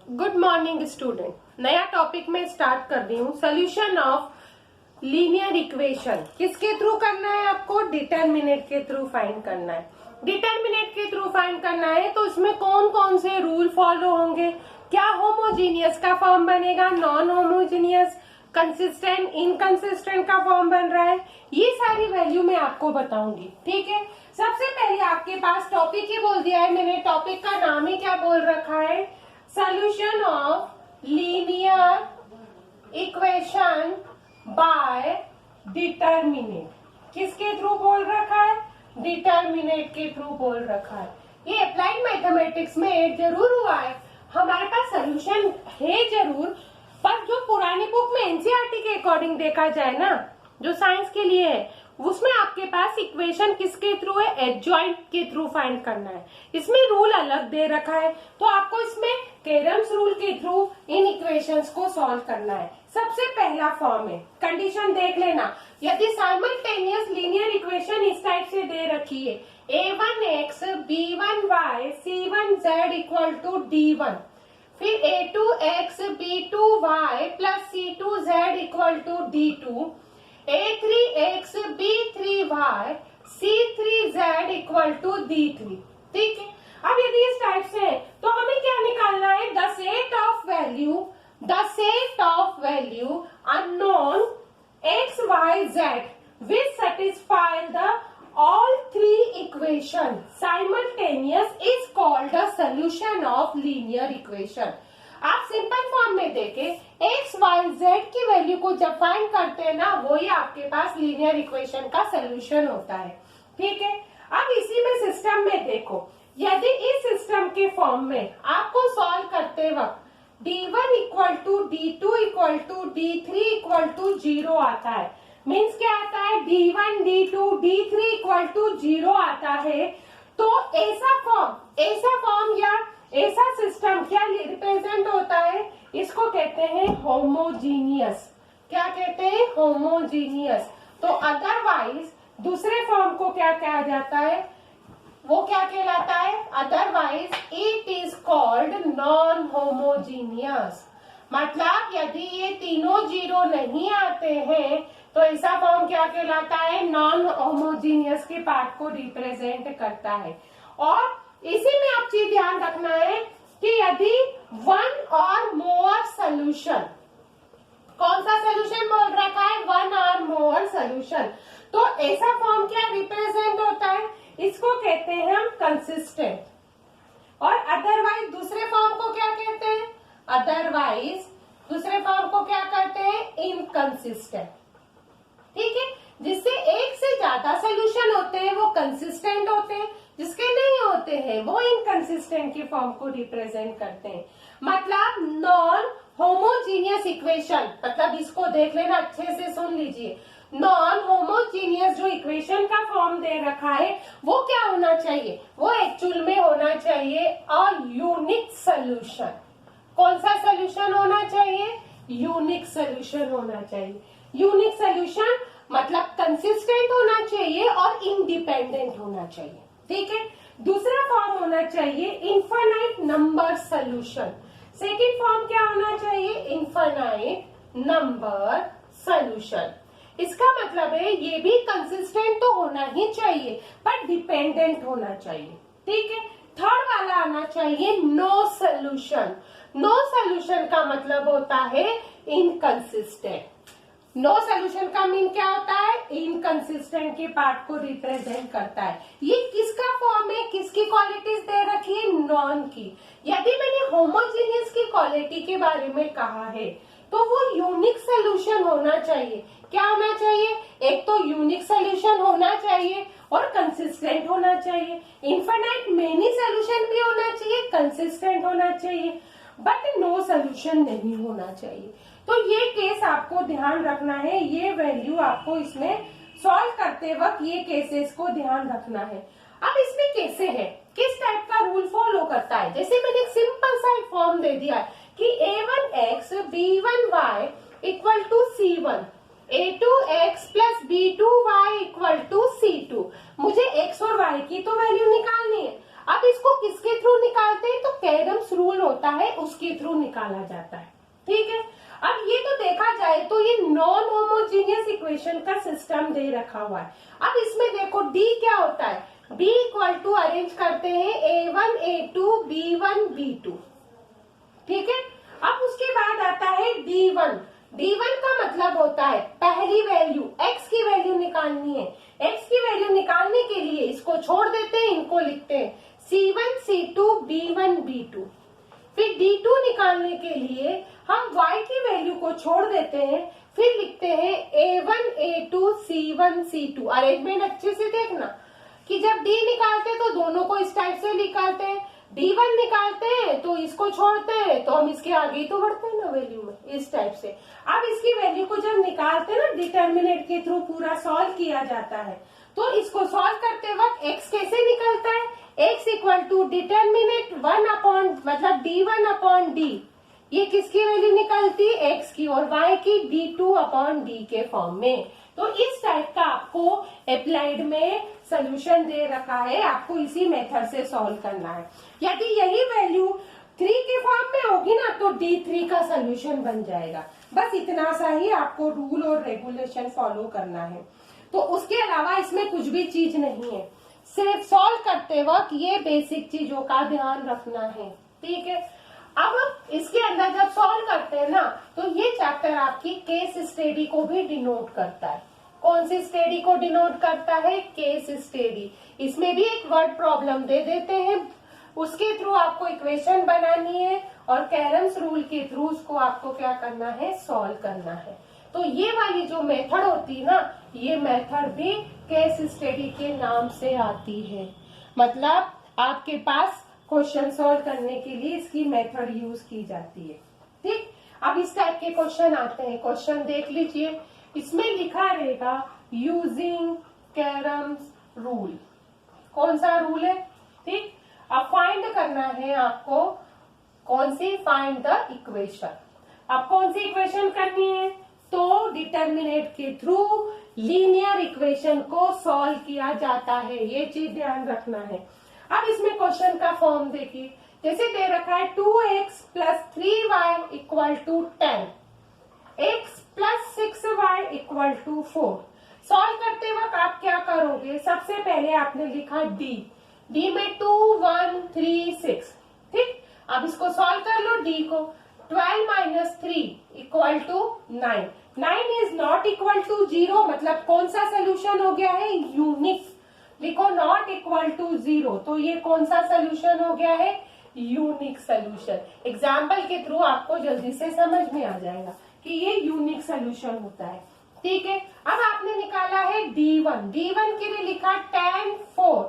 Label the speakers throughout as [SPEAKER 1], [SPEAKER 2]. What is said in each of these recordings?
[SPEAKER 1] Good morning student. नया topic में start कर रही हूँ। सोल्यूशन ऑफ लीनियर इक्वेशन किसके थ्रू करना है आपको? डिटरमिनेंट के थ्रू फाइंड करना है। डिटरमिनेंट के थ्रू फाइंड करना है तो इसमें कौन कौन से रूल फॉलो होंगे? क्या होमोजीनियस का फॉर्म बनेगा, नॉन होमोजीनियस, कंसिस्टेंट, इनकंसिस्टेंट का फॉर्म बन रहा है, ये सारी वैल्यू मैं आपको बताऊंगी। ठीक है, सबसे पहले आपके पास टॉपिक ही बोल दिया है मैंने। टॉपिक का नाम ही क्या बोल रखा है? Solution of linear equation by determinant. किसके थ्रू बोल रखा है? डिटरमिनेंट के थ्रू बोल रखा है। ये अप्लाइड मैथमेटिक्स में जरूर हुआ है, हमारे पास सोल्यूशन है जरूर, पर जो पुरानी बुक में एनसीईआरटी के अकॉर्डिंग देखा जाए ना, जो साइंस के लिए है, उसमें आपके पास इक्वेशन किसके थ्रू है? एडजॉइंट के थ्रू फाइंड करना है। इसमें रूल अलग दे रखा है, तो आपको इसमें केरम्स रूल के थ्रू इन इक्वेशंस को सॉल्व करना है। सबसे पहला फॉर्म है, कंडीशन देख लेना। यदि साइमल्टेनियस लीनियर इक्वेशन इस टाइप से दे रखी है, a1x b1y c1z equal to d1, फिर a2x b2y plus c2z equal to d2, a3x b3y c3z equal to d3। ठीक है, अब यदि इस टाइप से है तो हमें क्या निकालना है? The set of value unknown x y z which satisfy the all three equation simultaneous is called the solution of linear equation। आप सिंपल फॉर्म में देखें, एक्स वाई जेड की वैल्यू को जब फाइंड करते हैं ना, वही आपके पास लीनियर इक्वेशन का सोल्यूशन होता है। ठीक है, अब इसी में सिस्टम में देखो, यदि इस सिस्टम के फॉर्म में आपको सॉल्व करते वक्त d1 equal to d2 equal to d3 equal to 0 आता है, मीन्स क्या आता है? d1 d2 d3 equal to 0 आता है, तो ऐसा फॉर्म या ऐसा सिस्टम क्या रिप्रेजेंट होता है? इसको कहते हैं होमोजीनियस। क्या कहते हैं? होमोजीनियस। तो अदरवाइज दूसरे फॉर्म को क्या कहा जाता है? वो क्या कहलाता है? Otherwise it is called non homogeneous. मतलब यदि ये तीनों जीरो नहीं आते हैं तो ऐसा फॉर्म क्या कहलाता है? नॉन होमोजीनियस के पार्ट को रिप्रेजेंट करता है। और इसी में आप चीज ध्यान रखना है कि यदि वन और मोर सोल्यूशन, कौन सा सोल्यूशन बोल रखा है? वन और मोर सोल्यूशन, तो ऐसा फॉर्म क्या रिप्रेजेंट होता है? इसको कहते हैं हम कंसिस्टेंट। और अदरवाइज दूसरे फॉर्म को क्या कहते हैं? अदरवाइज दूसरे फॉर्म को क्या कहते हैं? इनकंसिस्टेंट। ठीक है, जिससे एक से ज्यादा सोल्यूशन होते हैं वो कंसिस्टेंट होते हैं, जिसके नहीं होते हैं वो इनकंसिस्टेंट के फॉर्म को रिप्रेजेंट करते हैं। मतलब नॉन होमोजीनियस इक्वेशन, मतलब इसको देख लेना, अच्छे से सुन लीजिए। नॉन होमोजीनियस जो इक्वेशन का फॉर्म दे रखा है वो क्या होना चाहिए? वो एक्चुअल में होना चाहिए अ यूनिक सोल्यूशन। कौन सा सोल्यूशन होना चाहिए? यूनिक सोल्यूशन होना चाहिए। यूनिक सोल्यूशन मतलब कंसिस्टेंट होना चाहिए और इंडिपेंडेंट होना चाहिए। ठीक है, दूसरा फॉर्म होना चाहिए infinite number solution. Second form क्या होना चाहिए? Infinite number solution. इसका मतलब है ये भी कंसिस्टेंट तो होना ही चाहिए पर डिपेंडेंट होना चाहिए। ठीक है, थर्ड वाला आना चाहिए नो सोल्यूशन। नो सोल्यूशन का मतलब होता है इनकंसिस्टेंट। नो सोल्यूशन का मीन क्या होता है? इनकंसिस्टेंट के पार्ट को रिप्रेजेंट करता है। ये किसका फॉर्म है? किसकी क्वालिटीज दे रखी है? नॉन की। यदि मैंने होमोजीनियस की क्वालिटी के बारे में कहा है तो वो यूनिक सोल्यूशन होना चाहिए। क्या होना चाहिए? एक तो यूनिक सोल्यूशन होना चाहिए और कंसिस्टेंट होना चाहिए। इनफाइनाइट मेनी सोल्यूशन भी होना चाहिए, कंसिस्टेंट होना चाहिए, बट नो सोल्यूशन नहीं होना चाहिए। तो ये केस आपको ध्यान रखना है, ये वैल्यू आपको इसमें सॉल्व करते वक्त ये केसेस को ध्यान रखना है। अब इसमें कैसे है, किस टाइप का रूल फॉलो करता है? जैसे मैंने एक सिंपल सा फॉर्म दे दिया कि a1x b1y equal to c1, a2x plus b2y equal to c2। मुझे x और y की तो वैल्यू निकालनी है। अब इसको किसके थ्रू निकालते हैं, तो कैरम्स रूल होता है उसके थ्रू निकाला जाता है। ठीक है, अब ये तो देखा जाए तो ये नॉन होमोजीनियस इक्वेशन का सिस्टम दे रखा हुआ है। अब इसमें देखो डी क्या होता है, डी इक्वल टू अरेंज करते हैं A1 A2 B1 B2। ठीक है, अब उसके बाद आता है D1। D1 का मतलब होता है पहली वैल्यू x की वैल्यू निकालनी है। x की वैल्यू निकालने के लिए इसको छोड़ देते हैं, इनको लिखते हैं C1 C2 B1 B2। फिर D2 निकालने के लिए हम y की वैल्यू को छोड़ देते हैं, फिर लिखते हैं A1 A2 C1 C2। Arrangement अच्छे से देखना कि जब D निकालते हैं तो दोनों को इस टाइप से निकालते हैं, D1 निकालते हैं तो इसको छोड़ते हैं तो हम इसके आगे ही तो बढ़ते हैं ना वैल्यू में, इस टाइप से। अब इसकी वैल्यू को जब निकालते हैं ना डिटर्मिनेंट के थ्रू पूरा सॉल्व किया जाता है, तो इसको सॉल्व करते वक्त x कैसे निकलता है, x equal to determinant 1 upon मतलब D1 अपॉन D। ये किसकी वैल्यू निकलती है, x की, और y की D2 अपॉन D के फॉर्म में। तो इस टाइप का आपको अप्लाइड में सोल्यूशन दे रखा है, आपको इसी मेथड से सॉल्व करना है। यदि यही वैल्यू 3 के फॉर्म में होगी ना तो D3 का सोल्यूशन बन जाएगा। बस इतना सा ही आपको रूल और रेगुलेशन फॉलो करना है, तो उसके अलावा इसमें कुछ भी चीज नहीं है। सिर्फ सॉल्व करते वक्त ये बेसिक चीजों का ध्यान रखना है। ठीक है, अब इसके अंदर जब सॉल्व करते हैं ना तो ये चैप्टर आपकी केस स्टडी को भी डिनोट करता है। कौन सी स्टडी को डिनोट करता है, केस स्टडी। इसमें भी एक वर्ड प्रॉब्लम दे देते हैं, उसके थ्रू आपको इक्वेशन बनानी है और कैरम्स रूल के थ्रू उसको आपको क्या करना है, सॉल्व करना है। तो ये वाली जो मेथड होती है ना, ये मेथड भी केस स्टडी के नाम से आती है। मतलब आपके पास क्वेश्चन सॉल्व करने के लिए इसकी मेथड यूज की जाती है। ठीक, अब इस टाइप के क्वेश्चन आते हैं, क्वेश्चन देख लीजिए। इसमें लिखा रहेगा यूजिंग कैरम्स रूल। कौन सा रूल है, ठीक, अब फाइंड करना है आपको कौन सी, फाइंड द इक्वेशन। अब कौन सी इक्वेशन करनी है, तो डिटर्मिनेंट के थ्रू लीनियर इक्वेशन को सॉल्व किया जाता है, ये चीज ध्यान रखना है। अब इसमें क्वेश्चन का फॉर्म देखिए, जैसे दे रखा है 2x plus 3y equal to 10, x plus 6y equal to 4। Solve करते वक्त आप क्या करोगे, सबसे पहले आपने लिखा d में 2 1 3 6। ठीक, अब इसको सॉल्व कर लो, d को 12 minus 3 equal to 9। 9 is not equal to 0, मतलब कौन सा सोल्यूशन हो गया है, यूनिक। लिखो नॉट इक्वल टू 0, तो ये कौन सा सोल्यूशन हो गया है, यूनिक सोल्यूशन। एग्जाम्पल के थ्रू आपको जल्दी से समझ में आ जाएगा कि ये यूनिक सोल्यूशन होता है। ठीक है, अब आपने निकाला है D1। D1 के लिए लिखा 10 4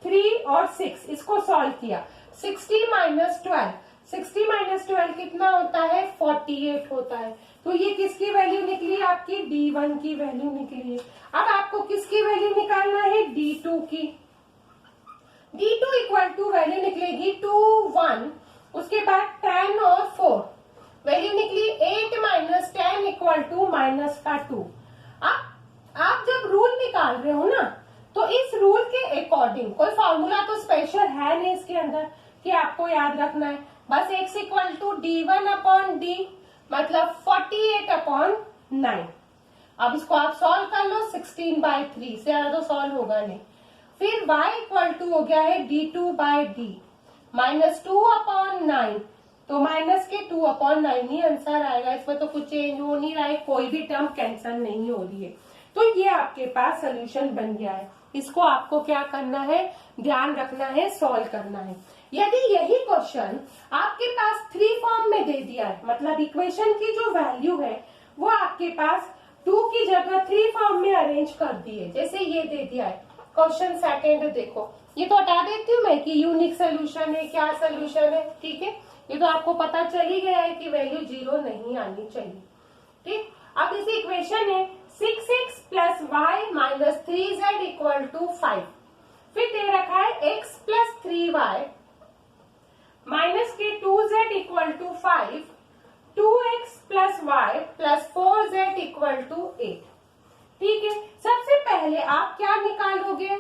[SPEAKER 1] 3 और 6, इसको सॉल्व किया। 60 माइनस 12, 60 माइनस 12 कितना होता है, 48 होता है। तो ये किसकी वैल्यू निकली, आपकी D1 की वैल्यू निकली है। अब आपको किसकी वैल्यू निकालना है, D2 की। D2 इक्वल टू वैल्यू निकलेगी 2 1, उसके बाद 10 और 4, वैल्यू निकली 8 माइनस 10 इक्वल टू माइनस का 2। अब आप जब रूल निकाल रहे हो ना, तो इस रूल के अकॉर्डिंग कोई फॉर्मूला तो स्पेशल है नहीं इसके अंदर कि आपको याद रखना है, बस x equal to D1 upon D, मतलब 48 अपॉन 9। अब इसको आप सॉल्व कर लो, 16/3 से ज्यादा तो सॉल्व होगा नहीं। फिर y इक्वल टू हो गया है D2/D, माइनस 2 अपॉन 9, तो माइनस के 2 अपॉन 9 ही आंसर आएगा। इसमें तो कुछ चेंज हो नहीं रहा है, कोई भी टर्म कैंसिल नहीं हो रही है। तो ये आपके पास सोल्यूशन बन गया है। इसको आपको क्या करना है, ध्यान रखना है, सॉल्व करना है। यदि यही क्वेश्चन आपके पास 3 फॉर्म में दे दिया है, मतलब इक्वेशन की जो वैल्यू है वो आपके पास 2 की जगह 3 फॉर्म में अरेंज कर दिए, जैसे ये दे दिया है क्वेश्चन सेकेंड, देखो ये तो हटा देती हूँ मैं कि यूनिक सोल्यूशन है, क्या सोल्यूशन है। ठीक है, ये तो आपको पता चल ही गया है कि वैल्यू 0 नहीं आनी चाहिए। ठीक, अब इस इक्वेशन है 6x plus Y minus 3z equal to 5। फिर दे रखा है x प्लस 3y माइनस के 2z equal to 5, 2x plus Y plus 4z equal to 8। ठीक है, सबसे पहले आप क्या निकालोगे,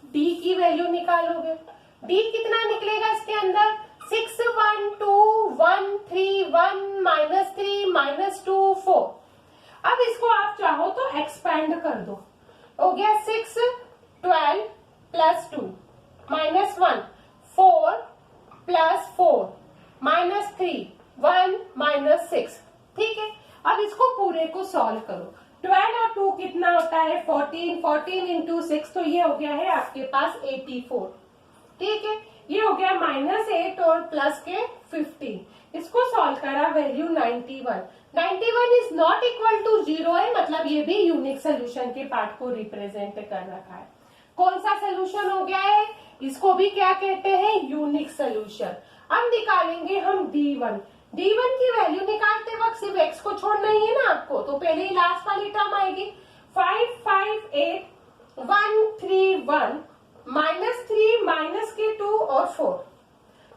[SPEAKER 1] d की वैल्यू निकालोगे। डी कितना निकलेगा इसके अंदर, 6 1 2 1 3 1 -3 -2 4। अब इसको आप चाहो तो एक्सपेंड कर दो, हो गया 6 12 +2 -1 4 +4 -3 1 -6। ठीक है, अब इसको पूरे को सॉल्व करो। 12 और 2 कितना होता है 14, 14 इंटू 6, तो ये हो गया है आपके पास 84। ठीक है, ये हो गया -8 और प्लस के 15। इसको सॉल्व करा, value 91। 91 is not equal to 0 है, मतलब ये भी यूनिक सोल्यूशन के पार्ट को रिप्रेजेंट कर रखा है। कौन सा सोल्यूशन हो गया है, इसको भी क्या कहते हैं, यूनिक सोल्यूशन। अब निकालेंगे हम D1। D1 की वैल्यू निकालते वक्त सिर्फ x को छोड़ना ही है ना आपको, तो पहले ही लास्ट वाली टर्म आएगी 5 5 8 1 3 1 -3 माइनस के 2 और 4।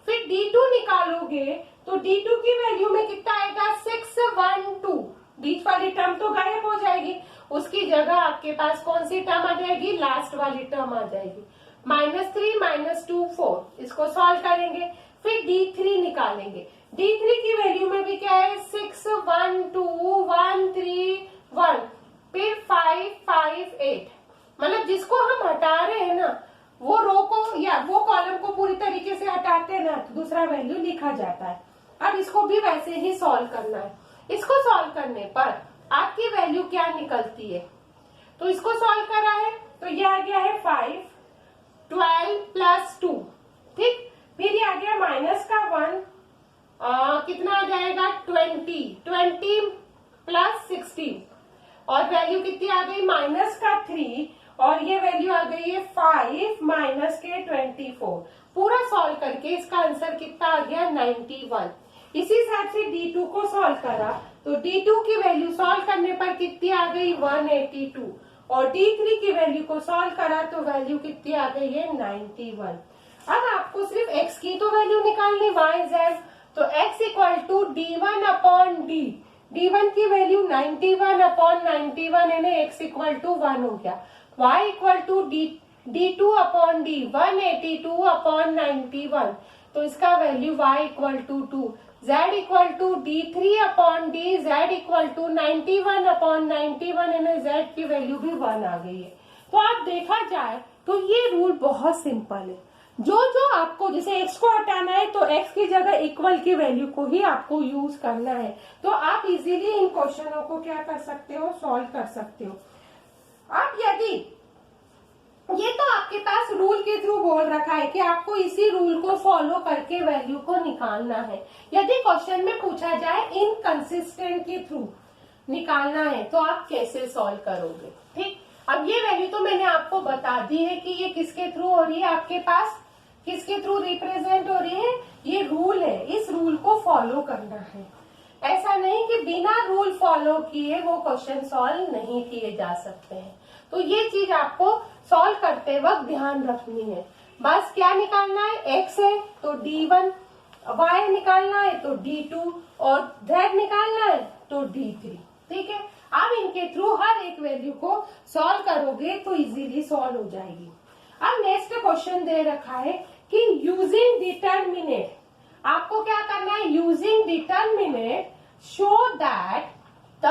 [SPEAKER 1] फिर D2 निकालोगे तो D2 की वैल्यू में कितना आएगा 6 1 2। बीच वाली टर्म तो गायब हो जाएगी, उसकी जगह आपके पास कौन सी टर्म आ जाएगी, लास्ट वाली टर्म आ जाएगी, -3 -2 4। इसको सॉल्व करेंगे, फिर D3 निकालेंगे। D3 की वैल्यू में भी क्या है 6 1 2 1 3 1, फिर 5 5 8। मतलब जिसको हम हटा रहे हैं ना, वो रो को या वो कॉलम को पूरी तरीके से हटाते हैं ना, तो दूसरा वैल्यू लिखा जाता है। अब इसको भी वैसे ही सॉल्व करना है। इसको सॉल्व करने पर आपकी वैल्यू क्या निकलती है, तो इसको सॉल्व करा है तो ये आ गया है 5 12 +2। ठीक, फिर ये आ गया माइनस का 1, कितना आ जाएगा 20 20 + 16, और वैल्यू कितनी आ गई माइनस का 3, और ये वैल्यू आ गई है 5 माइनस के 24। पूरा सॉल्व करके इसका आंसर कितना आ गया 91। इसी हिसाब से D2 को सॉल्व करा तो D2 की वैल्यू सॉल्व करने पर कितनी आ गई 182, और D3 की वैल्यू को सॉल्व करा तो वैल्यू कितनी आ गई है 91। अब आपको सिर्फ x की तो वैल्यू निकालनी y z, तो x = D1/D। D1 की वैल्यू 91/91 है ना, x = 1 हो गया। y = D2/D 182/91, तो इसका value y = 2। z = D3/D, z = 91/91 है ना, z की वैल्यू भी 1 आ गई है। तो आप देखा जाए तो ये रूल बहुत सिंपल है। जो आपको जैसे x को हटाना है तो x की जगह इक्वल की वैल्यू को ही आपको यूज करना है, तो आप इजीली इन क्वेश्चनों को क्या कर सकते हो, सॉल्व कर सकते हो। अब यदि ये तो आपके पास रूल के थ्रू बोल रखा है कि आपको इसी रूल को फॉलो करके वैल्यू को निकालना है। यदि क्वेश्चन में पूछा जाए इनकंसिस्टेंट के थ्रू निकालना है तो आप कैसे सॉल्व करोगे। ठीक, अब ये वैल्यू तो मैंने आपको बता दी है कि ये किसके थ्रू हो रही है, आपके पास किसके थ्रू रिप्रेजेंट हो रही है, ये रूल है, इस रूल को फॉलो करना है। ऐसा नहीं कि बिना रूल फॉलो किए वो क्वेश्चन सॉल्व नहीं किए जा सकते हैं। तो ये चीज आपको सॉल्व करते वक्त ध्यान रखनी है। बस क्या निकालना है, x है तो D1, y निकालना है तो D2, और z निकालना है तो D3। ठीक है, अब इनके थ्रू हर एक वैल्यू को सॉल्व करोगे तो इजीली सॉल्व हो जाएगी। अब नेक्स्ट क्वेश्चन दे रखा है कि यूजिंग डिटर्मिनेंट, आपको क्या करना है, using determinant show that the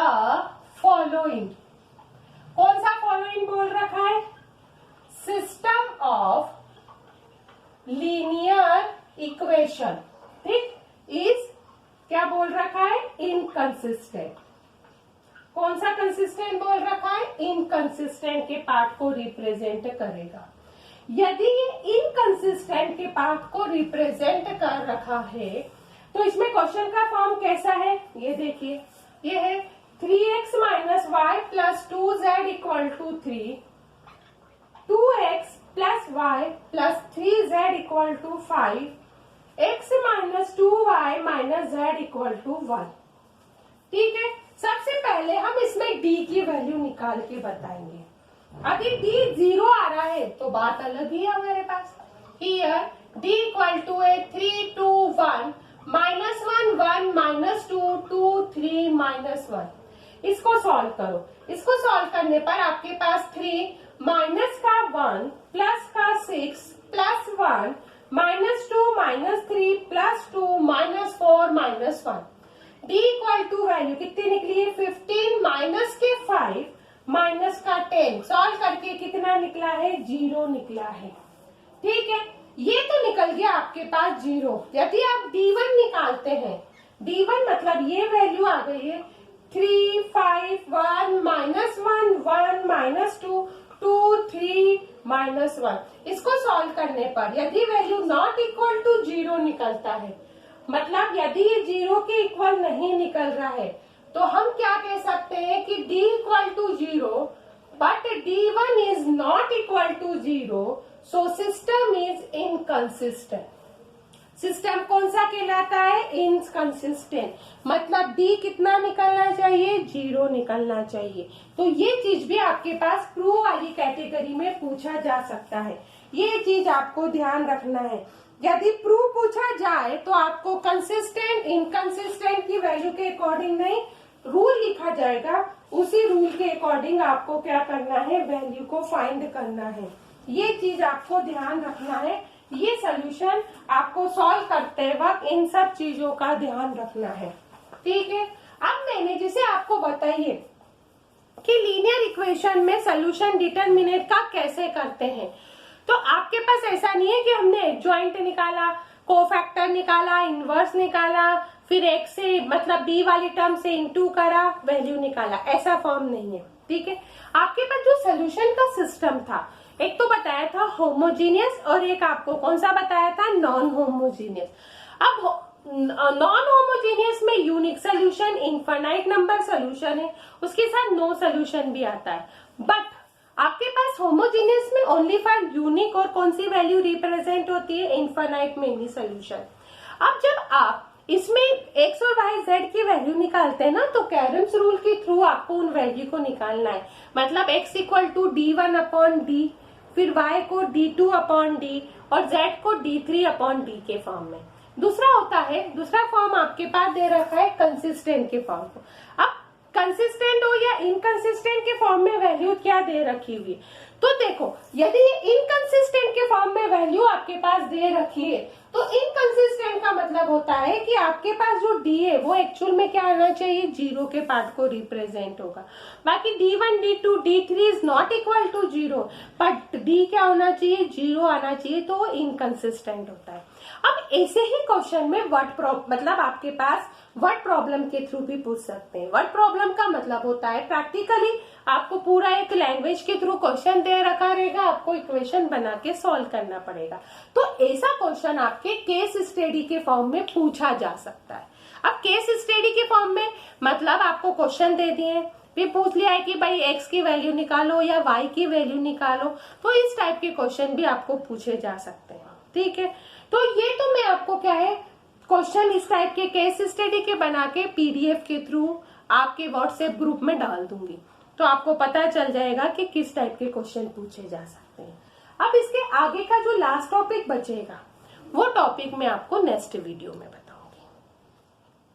[SPEAKER 1] following. कौन सा फॉलोइंग बोल रखा है, सिस्टम ऑफ लीनियर इक्वेशन, ठीक, इज क्या बोल रखा है, इनकंसिस्टेंट। कौन सा कंसिस्टेंट बोल रखा है, इनकंसिस्टेंट के पार्ट को रिप्रेजेंट करेगा। यदि ये इनकंसिस्टेंट के पार्ट को रिप्रेजेंट कर रखा है तो इसमें क्वेश्चन का फॉर्म कैसा है, ये देखिए, ये है 3x - y + 2z = 3, 2x + y + 3z = 5, x - 2y - z = 1। ठीक है, सबसे पहले हम इसमें d की वैल्यू निकाल के बताएंगे। अभी d 0 आ रहा है तो बात अलग ही है हमारे पास। Here d = 3 2 1 -1 1 -2 2 3 -1। इसको सॉल्व करो। इसको सॉल्व करने पर आपके पास 3 - का 1 + का 6 + 1 -2 -3 +2 -4 -1। d इक्वल टू वैल्यू कितनी निकली है 15 माइनस के 5 माइनस का 10 सॉल्व करके कितना निकला है 0 निकला है। ठीक है, ये तो निकल गया आपके पास 0। यदि आप d1 निकालते हैं, d1 मतलब ये वैल्यू आ गई है 3 5 1 -1 1 -2 2 3 -1। इसको सॉल्व करने पर यदि वैल्यू नॉट इक्वल टू 0 निकलता है, मतलब यदि ये 0 के इक्वल नहीं निकल रहा है, तो हम क्या कह सकते हैं कि d equal to 0 but d1 is not equal to 0, so system is inconsistent. System कौन सा कहलाता है इनकंसिस्टेंट, मतलब d कितना निकलना चाहिए 0 निकलना चाहिए। तो ये चीज भी आपके पास प्रूव वाली कैटेगरी में पूछा जा सकता है, ये चीज आपको ध्यान रखना है। यदि प्रूव पूछा जाए तो आपको कंसिस्टेंट इनकंसिस्टेंट की वैल्यू के अकॉर्डिंग नहीं, रूल लिखा जाएगा, उसी रूल के अकॉर्डिंग आपको क्या करना है वैल्यू को फाइंड करना है। ये चीज आपको ध्यान रखना है, ये सोल्यूशन आपको सॉल्व करते वक्त इन सब चीजों का ध्यान रखना है। ठीक है, अब मैंने जैसे आपको बताइए कि लीनियर इक्वेशन में सोल्यूशन डिटरमिनेंट का कैसे करते हैं, तो आपके पास ऐसा नहीं है कि हमने एडजॉइंट निकाला, कोफैक्टर निकाला, इनवर्स निकाला, फिर एक से मतलब b वाली टर्म से इनटू करा, वैल्यू निकाला, ऐसा फॉर्म नहीं है। ठीक है, आपके पास जो सोल्यूशन का सिस्टम था, एक तो बताया था होमोजीनियस और एक आपको कौन सा बताया था नॉन होमोजीनियस। अब नॉन होमोजीनियस में unique solution, infinite number solution है, उसके साथ नो सोल्यूशन भी आता है। बट आपके पास होमोजीनियस में ओनली फॉर यूनिक और कौन सी वैल्यू रिप्रेजेंट होती है इनफाइनाइट में एनी सोल्यूशन। अब जब आप इसमें x और y z की वैल्यू निकालते हैं ना, तो कैरम्स रूल के थ्रू आपको उन वैल्यू को निकालना है। मतलब x equal to d1 upon D, फिर y को d2 अपॉन डी और z को d3 अपॉन डी के फॉर्म में। दूसरा होता है, दूसरा फॉर्म आपके पास दे रखा है कंसिस्टेंट के फॉर्म को। अब कंसिस्टेंट हो या इनकंसिस्टेंट के फॉर्म में वैल्यू क्या दे रखी हुई, तो देखो यदि ये इनकंसिस्टेंट के फॉर्म में वैल्यू आपके पास दे रखी है, तो इनकंसिस्टेंट का मतलब होता है कि आपके पास जो d है वो एक्चुअल में क्या आना चाहिए 0 के पार्ट को रिप्रेजेंट होगा। बाकी d1 d2 d3 is not equal to 0, but d क्या होना चाहिए 0 आना चाहिए, तो वो इनकंसिस्टेंट होता है। अब ऐसे ही क्वेश्चन में वर्ड मतलब आपके पास वर्ड प्रॉब्लम के थ्रू भी पूछ सकते हैं। वर्ड प्रॉब्लम का मतलब होता है प्रैक्टिकली आपको पूरा एक लैंग्वेज के थ्रू क्वेश्चन दे रखा रहेगा, आपको इक्वेशन बना के सॉल्व करना पड़ेगा। तो ऐसा क्वेश्चन आपके केस स्टडी के फॉर्म में पूछा जा सकता है। अब केस स्टडी के फॉर्म में मतलब आपको क्वेश्चन दे दिए, भी पूछ लिया है कि भाई x की वैल्यू निकालो या y की वैल्यू निकालो, तो इस टाइप के क्वेश्चन भी आपको पूछे जा सकते हैं। ठीक है, तो ये तो मैं आपको क्या है क्वेश्चन इस टाइप के केस स्टडी के बना के पीडीएफ के थ्रू आपके व्हाट्सएप ग्रुप में डाल दूंगी, तो आपको पता चल जाएगा कि किस टाइप के क्वेश्चन पूछे जा सकते हैं। अब इसके आगे का जो लास्ट टॉपिक बचेगा वो टॉपिक मैं आपको नेक्स्ट वीडियो में